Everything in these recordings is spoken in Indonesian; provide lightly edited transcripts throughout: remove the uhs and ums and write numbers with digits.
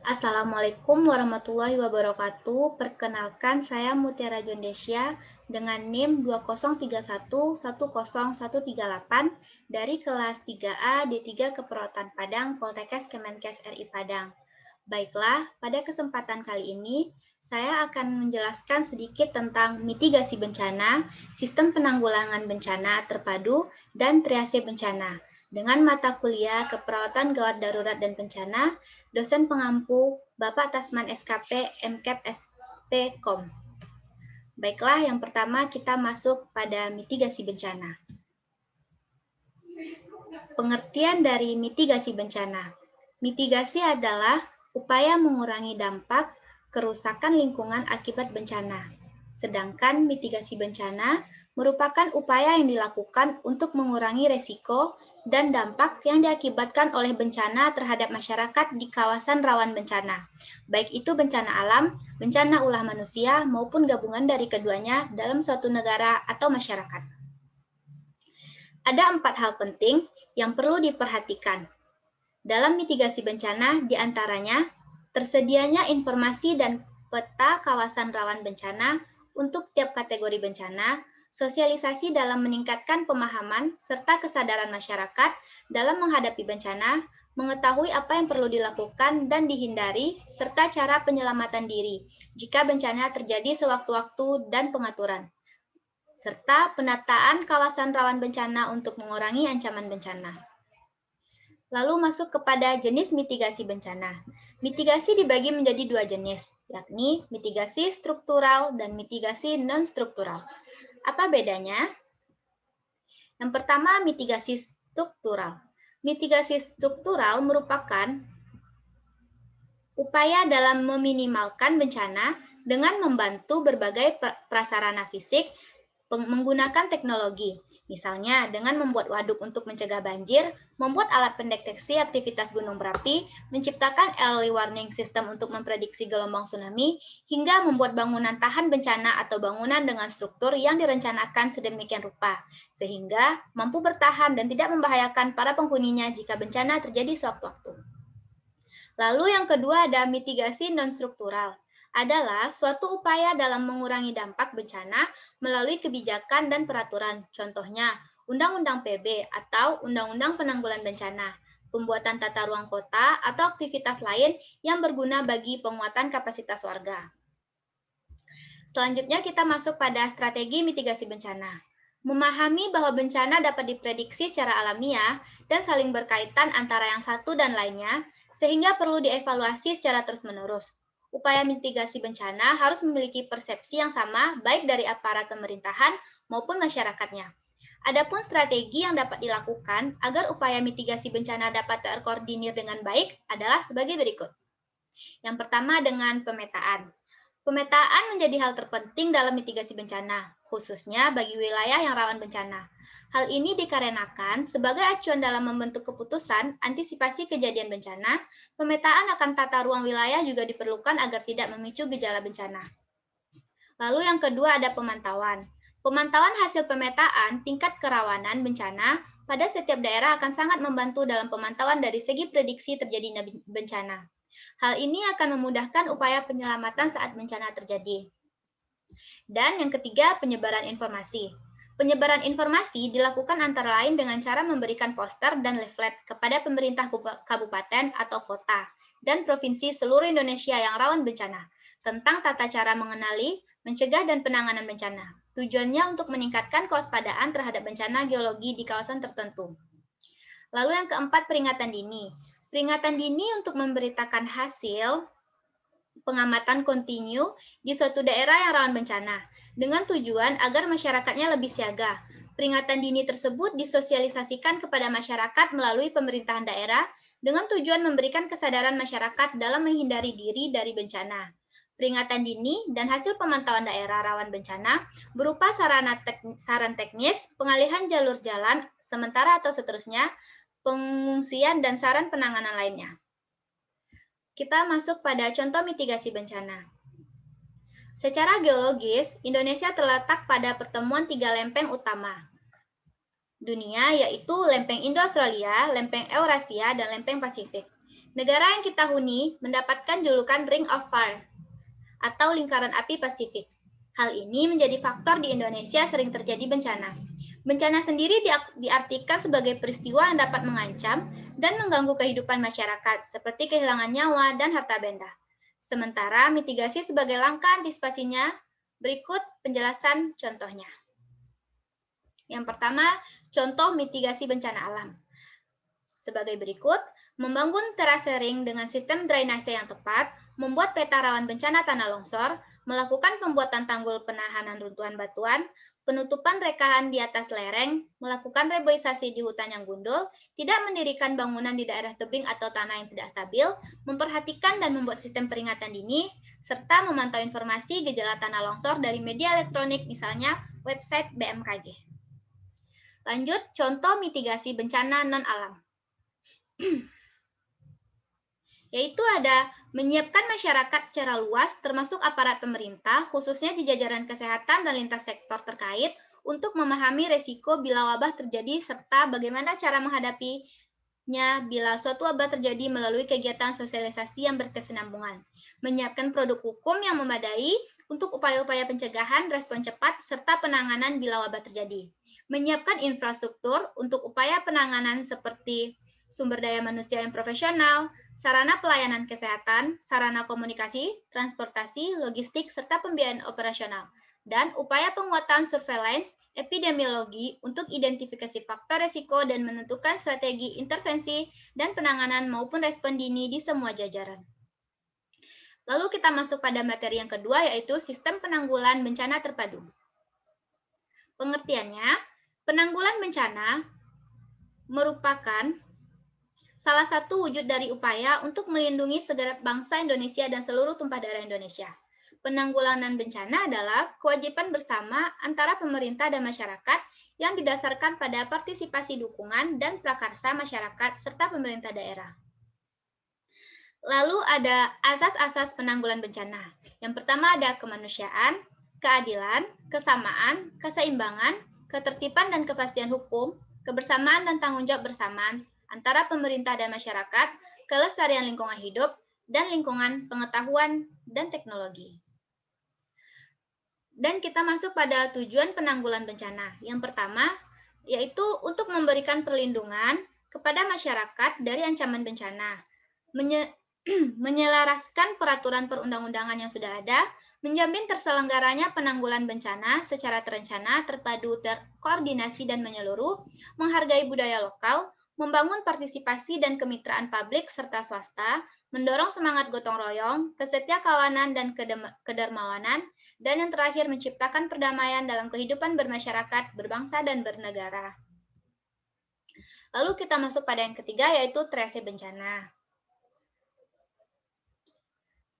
Assalamualaikum warahmatullahi wabarakatuh. Perkenalkan, saya Mutiara Jondesya dengan NIM 2031101138 dari kelas 3A D3 Keperawatan Padang Poltekkes Kemenkes RI Padang. Baiklah, pada kesempatan kali ini saya akan menjelaskan sedikit tentang mitigasi bencana, sistem penanggulangan bencana terpadu, dan triase bencana dengan mata kuliah Keperawatan Gawat Darurat dan Bencana, dosen pengampu Bapak Tasman SKP MKEP SPKOM. Baiklah, yang pertama kita masuk pada mitigasi bencana. Pengertian dari mitigasi bencana. Mitigasi adalah upaya mengurangi dampak kerusakan lingkungan akibat bencana. Sedangkan mitigasi bencana merupakan upaya yang dilakukan untuk mengurangi resiko dan dampak yang diakibatkan oleh bencana terhadap masyarakat di kawasan rawan bencana, baik itu bencana alam, bencana ulah manusia, maupun gabungan dari keduanya dalam suatu negara atau masyarakat. Ada 4 hal penting yang perlu diperhatikan dalam mitigasi bencana, diantaranya tersedianya informasi dan peta kawasan rawan bencana untuk tiap kategori bencana, sosialisasi dalam meningkatkan pemahaman serta kesadaran masyarakat dalam menghadapi bencana, mengetahui apa yang perlu dilakukan dan dihindari, serta cara penyelamatan diri jika bencana terjadi sewaktu-waktu dan pengaturan, serta penataan kawasan rawan bencana untuk mengurangi ancaman bencana. Lalu masuk kepada jenis mitigasi bencana. Mitigasi dibagi menjadi 2 jenis, yakni mitigasi struktural dan mitigasi non-struktural. Apa bedanya? Yang pertama, mitigasi struktural. Mitigasi struktural merupakan upaya dalam meminimalkan bencana dengan membantu berbagai prasarana fisik menggunakan teknologi, misalnya dengan membuat waduk untuk mencegah banjir, membuat alat pendeteksi aktivitas gunung berapi, menciptakan early warning system untuk memprediksi gelombang tsunami, hingga membuat bangunan tahan bencana atau bangunan dengan struktur yang direncanakan sedemikian rupa, sehingga mampu bertahan dan tidak membahayakan para penghuninya jika bencana terjadi sewaktu-waktu. Lalu yang kedua ada mitigasi non-struktural, adalah suatu upaya dalam mengurangi dampak bencana melalui kebijakan dan peraturan. Contohnya, Undang-Undang PB atau Undang-Undang Penanggulangan Bencana, pembuatan tata ruang kota atau aktivitas lain yang berguna bagi penguatan kapasitas warga. Selanjutnya kita masuk pada strategi mitigasi bencana. Memahami bahwa bencana dapat diprediksi secara alamiah dan saling berkaitan antara yang satu dan lainnya, sehingga perlu dievaluasi secara terus-menerus. Upaya mitigasi bencana harus memiliki persepsi yang sama baik dari aparat pemerintahan maupun masyarakatnya. Adapun strategi yang dapat dilakukan agar upaya mitigasi bencana dapat terkoordinir dengan baik adalah sebagai berikut. Yang pertama dengan pemetaan. Pemetaan menjadi hal terpenting dalam mitigasi bencana, khususnya bagi wilayah yang rawan bencana. Hal ini dikarenakan sebagai acuan dalam membentuk keputusan antisipasi kejadian bencana, pemetaan akan tata ruang wilayah juga diperlukan agar tidak memicu gejala bencana. Lalu yang kedua ada pemantauan. Pemantauan hasil pemetaan tingkat kerawanan bencana pada setiap daerah akan sangat membantu dalam pemantauan dari segi prediksi terjadinya bencana. Hal ini akan memudahkan upaya penyelamatan saat bencana terjadi. Dan yang ketiga, penyebaran informasi. Penyebaran informasi dilakukan antara lain dengan cara memberikan poster dan leaflet kepada pemerintah kabupaten atau kota dan provinsi seluruh Indonesia yang rawan bencana tentang tata cara mengenali, mencegah, dan penanganan bencana. Tujuannya untuk meningkatkan kewaspadaan terhadap bencana geologi di kawasan tertentu. Lalu yang keempat, peringatan dini. Peringatan dini untuk memberitakan hasil pengamatan kontinu di suatu daerah yang rawan bencana, dengan tujuan agar masyarakatnya lebih siaga. Peringatan dini tersebut disosialisasikan kepada masyarakat melalui pemerintahan daerah dengan tujuan memberikan kesadaran masyarakat dalam menghindari diri dari bencana. Peringatan dini dan hasil pemantauan daerah rawan bencana berupa saran teknis, pengalihan jalur jalan sementara atau seterusnya, pengungsian, dan saran penanganan lainnya. Kita masuk pada contoh mitigasi bencana. Secara geologis, Indonesia terletak pada pertemuan 3 lempeng utama dunia, yaitu lempeng Indo-Australia, lempeng Eurasia, dan lempeng Pasifik. Negara yang kita huni mendapatkan julukan Ring of Fire atau lingkaran api Pasifik. Hal ini menjadi faktor di Indonesia sering terjadi bencana. Bencana sendiri diartikan sebagai peristiwa yang dapat mengancam dan mengganggu kehidupan masyarakat, seperti kehilangan nyawa dan harta benda. Sementara mitigasi sebagai langkah antisipasinya, berikut penjelasan contohnya. Yang pertama, contoh mitigasi bencana alam. Sebagai berikut, membangun terasering dengan sistem drainase yang tepat, membuat peta rawan bencana tanah longsor, melakukan pembuatan tanggul penahanan runtuhan batuan, penutupan rekahan di atas lereng, melakukan reboisasi di hutan yang gundul, tidak mendirikan bangunan di daerah tebing atau tanah yang tidak stabil, memperhatikan dan membuat sistem peringatan dini, serta memantau informasi gejala tanah longsor dari media elektronik, misalnya website BMKG. Lanjut, contoh mitigasi bencana non-alam. Yaitu ada menyiapkan masyarakat secara luas termasuk aparat pemerintah khususnya di jajaran kesehatan dan lintas sektor terkait untuk memahami resiko bila wabah terjadi serta bagaimana cara menghadapinya bila suatu wabah terjadi melalui kegiatan sosialisasi yang berkesinambungan. Menyiapkan produk hukum yang memadai untuk upaya-upaya pencegahan, respon cepat, serta penanganan bila wabah terjadi. Menyiapkan infrastruktur untuk upaya penanganan seperti sumber daya manusia yang profesional, sarana pelayanan kesehatan, sarana komunikasi, transportasi, logistik, serta pembiayaan operasional, dan upaya penguatan surveillance epidemiologi untuk identifikasi faktor risiko dan menentukan strategi intervensi dan penanganan maupun respon dini di semua jajaran. Lalu kita masuk pada materi yang kedua, yaitu sistem penanggulan bencana terpadu. Pengertiannya, penanggulan bencana merupakan salah satu wujud dari upaya untuk melindungi segenap bangsa Indonesia dan seluruh tumpah darah Indonesia. Penanggulangan bencana adalah kewajiban bersama antara pemerintah dan masyarakat yang didasarkan pada partisipasi dukungan dan prakarsa masyarakat serta pemerintah daerah. Lalu ada asas-asas penanggulan bencana. Yang pertama ada kemanusiaan, keadilan, kesamaan, keseimbangan, ketertiban dan kepastian hukum, kebersamaan dan tanggung jawab bersamaan antara pemerintah dan masyarakat, kelestarian lingkungan hidup, dan lingkungan pengetahuan dan teknologi. Dan kita masuk pada tujuan penanggulan bencana. Yang pertama, yaitu untuk memberikan perlindungan kepada masyarakat dari ancaman bencana, menyelaraskan peraturan perundang-undangan yang sudah ada, menjamin terselenggaranya penanggulan bencana secara terencana, terpadu, terkoordinasi, dan menyeluruh, menghargai budaya lokal, membangun partisipasi dan kemitraan publik serta swasta, mendorong semangat gotong royong, kesetiakawanan dan kedermawanan, dan yang terakhir menciptakan perdamaian dalam kehidupan bermasyarakat, berbangsa, dan bernegara. Lalu kita masuk pada yang ketiga, yaitu triase bencana.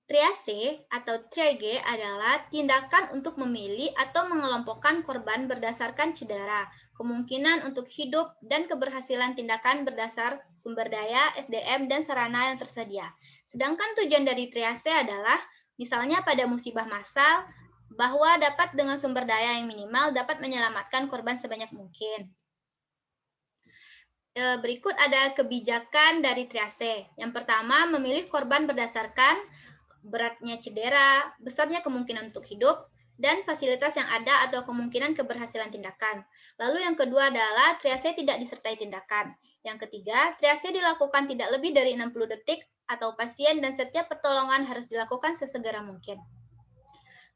Triase atau TRG adalah tindakan untuk memilih atau mengelompokkan korban berdasarkan cedera, kemungkinan untuk hidup, dan keberhasilan tindakan berdasar sumber daya, SDM, dan sarana yang tersedia. Sedangkan tujuan dari triase adalah, misalnya pada musibah massal, bahwa dapat dengan sumber daya yang minimal dapat menyelamatkan korban sebanyak mungkin. Berikut ada kebijakan dari triase. Yang pertama, memilih korban berdasarkan beratnya cedera, besarnya kemungkinan untuk hidup, dan fasilitas yang ada atau kemungkinan keberhasilan tindakan. Lalu yang kedua adalah triase tidak disertai tindakan. Yang ketiga, triase dilakukan tidak lebih dari 60 detik atau pasien dan setiap pertolongan harus dilakukan sesegera mungkin.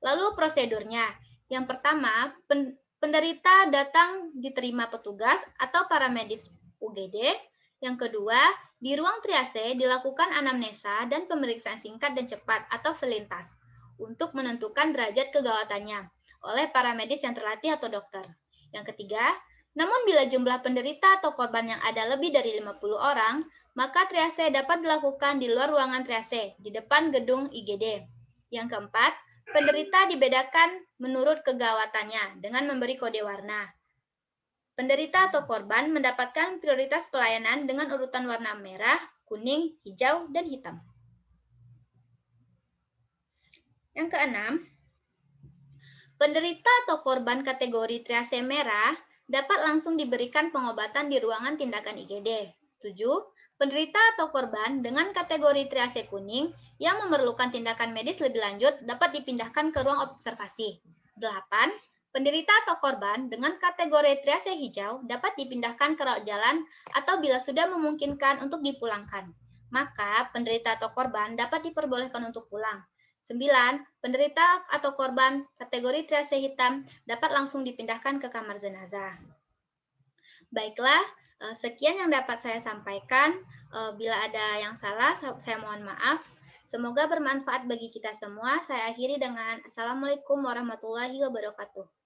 Lalu prosedurnya. Yang pertama, penderita datang diterima petugas atau paramedis UGD. Yang kedua, di ruang triase dilakukan anamnesa dan pemeriksaan singkat dan cepat atau selintas untuk menentukan derajat kegawatannya oleh paramedis yang terlatih atau dokter. Yang ketiga, namun bila jumlah penderita atau korban yang ada lebih dari 50 orang, maka triase dapat dilakukan di luar ruangan triase, di depan gedung IGD. Yang keempat, penderita dibedakan menurut kegawatannya dengan memberi kode warna. Penderita atau korban mendapatkan prioritas pelayanan dengan urutan warna merah, kuning, hijau, dan hitam. Yang keenam, penderita atau korban kategori triase merah dapat langsung diberikan pengobatan di ruangan tindakan IGD. 7. Penderita atau korban dengan kategori triase kuning yang memerlukan tindakan medis lebih lanjut dapat dipindahkan ke ruang observasi. 8. Penderita atau korban dengan kategori triase hijau dapat dipindahkan ke rawat jalan atau bila sudah memungkinkan untuk dipulangkan. Maka penderita atau korban dapat diperbolehkan untuk pulang. 9. Penderita atau korban kategori triase hitam dapat langsung dipindahkan ke kamar jenazah. Baiklah, sekian yang dapat saya sampaikan. Bila ada yang salah, saya mohon maaf. Semoga bermanfaat bagi kita semua. Saya akhiri dengan Assalamualaikum warahmatullahi wabarakatuh.